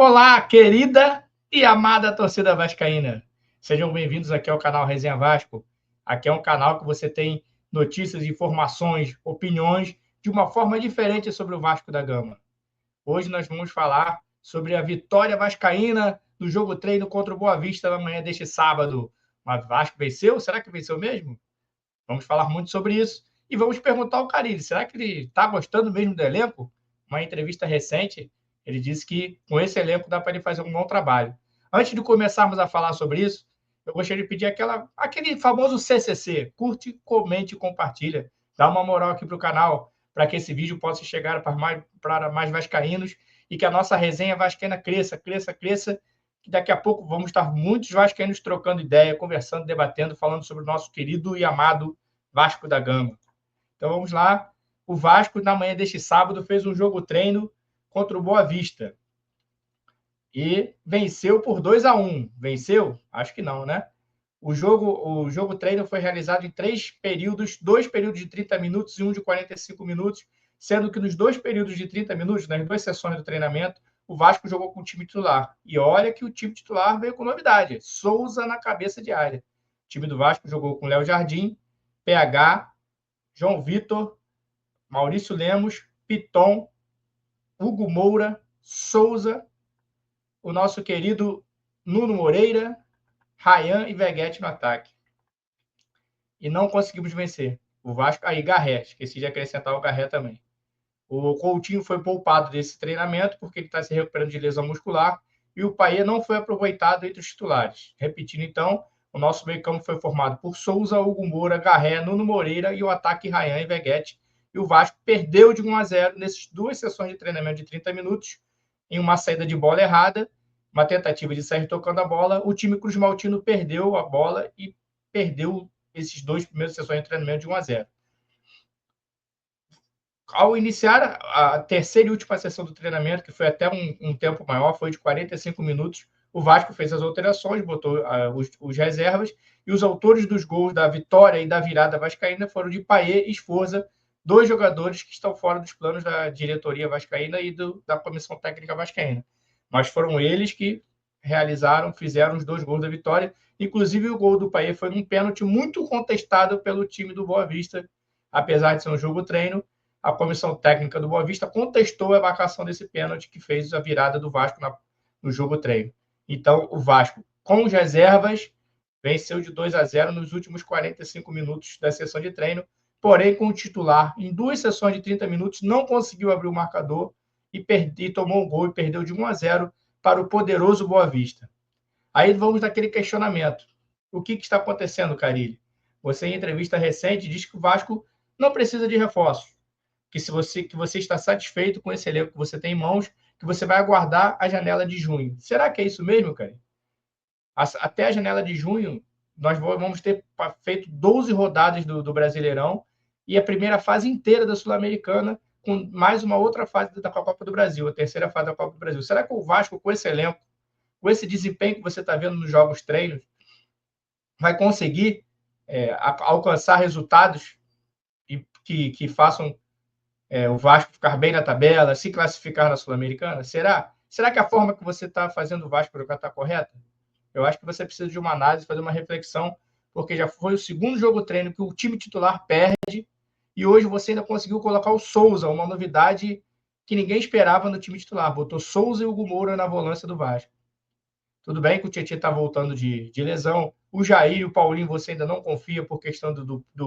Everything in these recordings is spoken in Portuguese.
Olá, querida e amada torcida vascaína. Sejam bem-vindos aqui ao canal Resenha Vasco. Aqui é um canal que você tem notícias, informações, opiniões de uma forma diferente sobre o Vasco da Gama. Hoje nós vamos falar sobre a vitória vascaína no jogo treino contra o Boa Vista na manhã deste sábado. Mas o Vasco venceu? Será que venceu mesmo? Vamos falar muito sobre isso. E vamos perguntar ao Carille, será que ele está gostando mesmo do elenco? Uma entrevista recente, ele disse que com esse elenco dá para ele fazer um bom trabalho. Antes de começarmos a falar sobre isso, eu gostaria de pedir aquele famoso CCC. Curte, comente e compartilha. Dá uma moral aqui para o canal, para que esse vídeo possa chegar para mais vascaínos e que a nossa resenha vascaína cresça, cresça, cresça. Que daqui a pouco vamos estar muitos vascaínos trocando ideia, conversando, debatendo, falando sobre o nosso querido e amado Vasco da Gama. Então vamos lá. O Vasco, na manhã deste sábado, fez um jogo treino contra o Boa Vista. E venceu por 2-1. Venceu? Acho que não, né? O jogo treino foi realizado em 3 períodos, 2 períodos de 30 minutos e um de 45 minutos, sendo que nos 2 períodos de 30 minutos, nas 2 sessões do treinamento, o Vasco jogou com o time titular. E olha que o time titular veio com novidade. Souza na cabeça de área. O time do Vasco jogou com Léo Jardim, PH, João Vitor, Maurício Lemos, Piton, Hugo Moura, Souza, o nosso querido Nuno Moreira, Ryan e Veguete no ataque. E não conseguimos vencer. O Vasco... Aí, Garré. Esqueci de acrescentar o Garré também. O Coutinho foi poupado desse treinamento porque ele está se recuperando de lesão muscular e o Payet não foi aproveitado entre os titulares. Repetindo, então, o nosso meio-campo foi formado por Souza, Hugo Moura, Garré, Nuno Moreira e o ataque Ryan e Veguete. E o Vasco perdeu de 1-0 nessas 2 sessões de treinamento de 30 minutos, em uma saída de bola errada, uma tentativa de sair tocando a bola. O time Cruz Maltino perdeu a bola e perdeu esses 2 primeiros sessões de treinamento de 1-0. Ao iniciar a terceira e última sessão do treinamento, que foi até um tempo maior, foi de 45 minutos, o Vasco fez as alterações, botou os reservas, e os autores dos gols da vitória e da virada vascaína foram de Payet e Sforza, 2 jogadores que estão fora dos planos da diretoria vascaína e da comissão técnica vascaína. Mas foram eles que fizeram os 2 gols da vitória. Inclusive, o gol do Payet foi um pênalti muito contestado pelo time do Boa Vista, apesar de ser um jogo treino. A comissão técnica do Boa Vista contestou a marcação desse pênalti que fez a virada do Vasco no jogo treino. Então, o Vasco, com as reservas, venceu de 2-0 nos últimos 45 minutos da sessão de treino, porém, com o titular, em 2 sessões de 30 minutos, não conseguiu abrir o marcador e tomou um gol e perdeu de 1-0 para o poderoso Boa Vista. Aí vamos naquele questionamento. O que está acontecendo, Carille? Você, em entrevista recente, diz que o Vasco não precisa de reforços, que você está satisfeito com esse elenco que você tem em mãos, que você vai aguardar a janela de junho. Será que é isso mesmo, cara? Até a janela de junho, nós vamos ter feito 12 rodadas do Brasileirão e a primeira fase inteira da Sul-Americana, com mais uma outra fase da Copa do Brasil, a terceira fase da Copa do Brasil. Será que o Vasco, com esse elenco, com esse desempenho que você está vendo nos jogos treinos, vai conseguir alcançar resultados que façam o Vasco ficar bem na tabela, se classificar na Sul-Americana? Será? Será que a forma que você está fazendo o Vasco jogar está correta? Eu acho que você precisa de uma análise, fazer uma reflexão, porque já foi o segundo jogo treino que o time titular perde e hoje você ainda conseguiu colocar o Souza, uma novidade que ninguém esperava no time titular. Botou Souza e Hugo Moura na volância do Vasco. Tudo bem que o Tietchan está voltando de lesão. O Jair e o Paulinho você ainda não confia por questão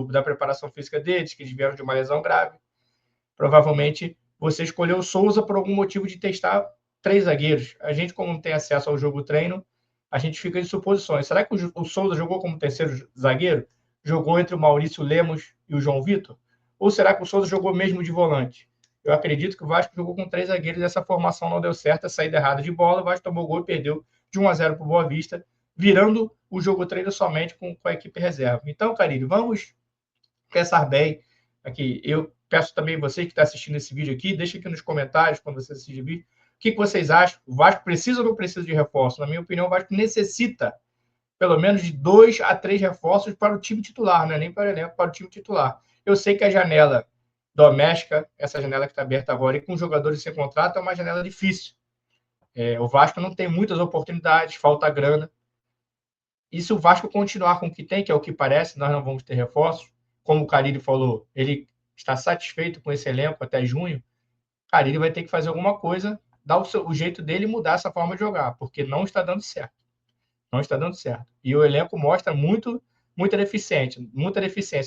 da preparação física deles, que eles vieram de uma lesão grave. Provavelmente você escolheu o Souza por algum motivo de testar 3 zagueiros. A gente, como não tem acesso ao jogo treino, a gente fica de suposições. Será que o Souza jogou como terceiro zagueiro? Jogou entre o Maurício Lemos e o João Vitor? Ou será que o Souza jogou mesmo de volante? Eu acredito que o Vasco jogou com 3 zagueiros e essa formação não deu certo, a saída errada de bola, o Vasco tomou gol e perdeu de 1-0 para o Boa Vista, virando o jogo treino somente com a equipe reserva. Então, Carille, vamos pensar bem aqui. Eu peço também você que está assistindo esse vídeo aqui, deixa aqui nos comentários, quando você assistir o vídeo, o que vocês acham? O Vasco precisa ou não precisa de reforço? Na minha opinião, o Vasco necessita pelo menos de 2 a 3 reforços para o time titular, não é nem para o elenco, para o time titular. Eu sei que a janela doméstica, essa janela que está aberta agora, e com jogadores sem contrato, é uma janela difícil. O Vasco não tem muitas oportunidades, falta grana. E se o Vasco continuar com o que tem, que é o que parece, nós não vamos ter reforços. Como o Carille falou, ele está satisfeito com esse elenco até junho. Cara, ele vai ter que fazer alguma coisa, dar o jeito dele e mudar essa forma de jogar, porque não está dando certo. Não está dando certo. E o elenco mostra muita deficiência.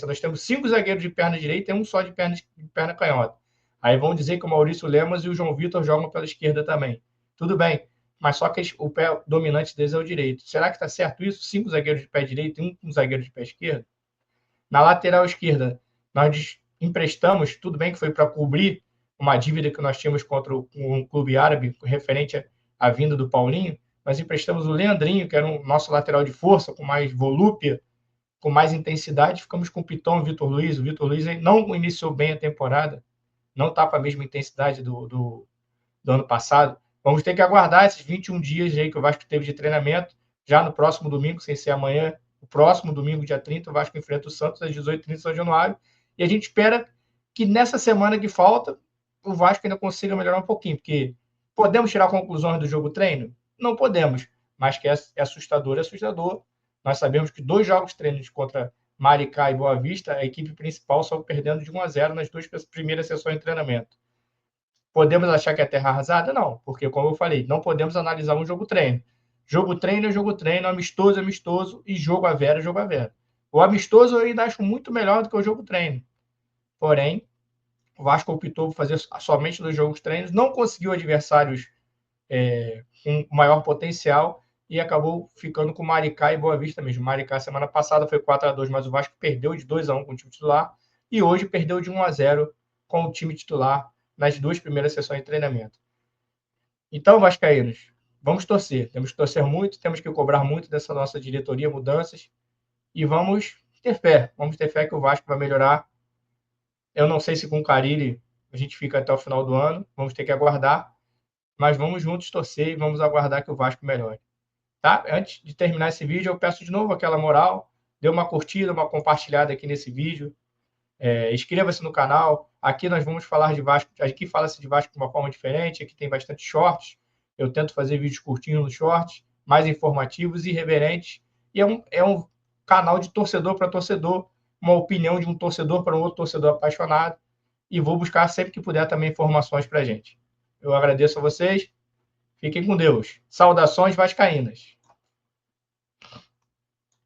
Nós temos 5 zagueiros de perna direita e um só de perna canhota. Aí vão dizer que o Maurício Lemos e o João Vitor jogam pela esquerda também. Tudo bem, mas só que o pé dominante deles é o direito. Será que está certo isso? 5 zagueiros de pé direito e um zagueiro de pé esquerdo? Na lateral esquerda, nós emprestamos, tudo bem que foi para cobrir uma dívida que nós tínhamos contra um clube árabe referente à vinda do Paulinho. Nós emprestamos o Leandrinho, que era o nosso lateral de força, com mais volúpia, com mais intensidade. Ficamos com o Piton e o Vitor Luiz. O Vitor Luiz não iniciou bem a temporada, não está com a mesma intensidade do ano passado. Vamos ter que aguardar esses 21 dias aí que o Vasco teve de treinamento. Já no próximo domingo, sem ser amanhã, o próximo domingo, dia 30, o Vasco enfrenta o Santos às 18h30 de São Januário. E a gente espera que nessa semana que falta, o Vasco ainda consiga melhorar um pouquinho, porque podemos tirar conclusões do jogo treino? Não podemos, mas que é assustador, é assustador. Nós sabemos que 2 jogos treinos contra Maricá e Boa Vista, a equipe principal saiu perdendo de 1-0 nas 2 primeiras sessões de treinamento. Podemos achar que é terra arrasada? Não, porque, como eu falei, não podemos analisar um jogo treino. Jogo treino é jogo treino, amistoso é amistoso e jogo a vera é jogo a vera. O amistoso eu ainda acho muito melhor do que o jogo treino. Porém, o Vasco optou por fazer somente 2 jogos treinos, não conseguiu adversários com maior potencial e acabou ficando com Maricá e Boa Vista mesmo. Maricá semana passada foi 4-2, mas o Vasco perdeu de 2-1 com o time titular e hoje perdeu de 1-0 com o time titular nas 2 primeiras sessões de treinamento. Então, vascaínos, vamos torcer. Temos que torcer muito, temos que cobrar muito dessa nossa diretoria, mudanças, e vamos ter fé. Vamos ter fé que o Vasco vai melhorar. Eu não sei se com o Carille a gente fica até o final do ano, vamos ter que aguardar, mas vamos juntos torcer e vamos aguardar que o Vasco melhore. Tá? Antes de terminar esse vídeo, eu peço de novo aquela moral, dê uma curtida, uma compartilhada aqui nesse vídeo, inscreva-se no canal. Aqui nós vamos falar de Vasco, aqui fala-se de Vasco de uma forma diferente, aqui tem bastante shorts, eu tento fazer vídeos curtinhos nos shorts, mais informativos e irreverentes, e é um canal de torcedor para torcedor, uma opinião de um torcedor para um outro torcedor apaixonado, e vou buscar sempre que puder também informações para a gente. Eu agradeço a vocês, fiquem com Deus. Saudações vascaínas.